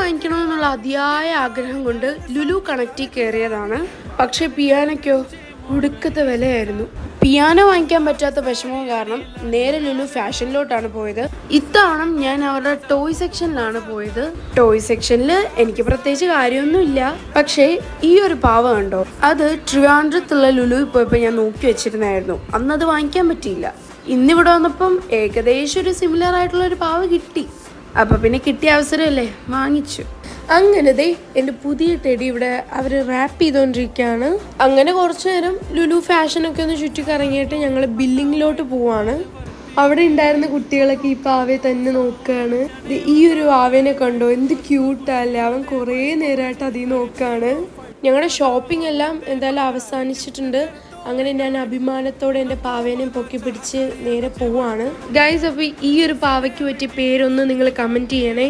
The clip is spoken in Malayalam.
വാങ്ങിക്കണമെന്നുള്ള അതിയായ ആഗ്രഹം കൊണ്ട് ലുലു കണക്റ്റിൽ കയറിയതാണ്. പക്ഷെ പിയാനോയ്ക്കോ ഒടുക്കത്തെ വിലയായിരുന്നു. പിയാനോ വാങ്ങിക്കാൻ പറ്റാത്ത വിഷമം കാരണം നേരെ ലുലു ഫാഷനിലോട്ടാണ് പോയത്. ഇത്തവണ ഞാൻ അവരുടെ ടോയ് സെക്ഷനിലാണ് പോയത്. ടോയ് സെക്ഷനിൽ എനിക്ക് പ്രത്യേകിച്ച് കാര്യമൊന്നുമില്ല. പക്ഷേ ഈ ഒരു പാവ കണ്ടോ, അത് ട്രിവാൻഡ്രത്തുള്ള ലുലു പോയപ്പോൾ ഞാൻ നോക്കി വെച്ചിരുന്നായിരുന്നു. അന്നത് വാങ്ങിക്കാൻ പറ്റിയില്ല. ഇന്നിവിടെ വന്നപ്പം ഏകദേശം ഒരു സിമിലർ ആയിട്ടുള്ള ഒരു പാവ കിട്ടി. അപ്പം പിന്നെ കിട്ടിയ അവസരമല്ലേ, വാങ്ങിച്ചു. അങ്ങനെ ദേ എൻ്റെ പുതിയ ടെഡി ഇവിടെ അവർ റാപ്പ് ചെയ്തുകൊണ്ടിരിക്കുകയാണ്. അങ്ങനെ കുറച്ചു നേരം ലുലു ഫാഷനൊക്കെ ഒന്ന് ചുറ്റിക്കറങ്ങിയിട്ട് ഞങ്ങൾ ബില്ലിങ്ങിലോട്ട് പോവാണ്. അവിടെ ഉണ്ടായിരുന്ന കുട്ടികളൊക്കെ ഈ പാവയെ തന്നെ നോക്കുകയാണ്. ഈ ഒരു പാവേനെ കണ്ടോ, എന്ത് ക്യൂട്ടല്ലേ, അവൻ കുറേ നേരമായിട്ട് അതിൽ നോക്കുകയാണ്. ഞങ്ങളുടെ ഷോപ്പിംഗ് എല്ലാം എന്തായാലും അവസാനിച്ചിട്ടുണ്ട്. അങ്ങനെ ഞാൻ അഭിമാനത്തോടെ എൻ്റെ പാവേനെ പൊക്കി പിടിച്ച് നേരെ പോവാണ്. ഗൈസ്, അപ്പോൾ ഈ ഒരു പാവയ്ക്ക് പറ്റിയ പേരൊന്ന് നിങ്ങൾ കമൻറ്റ് ചെയ്യണേ.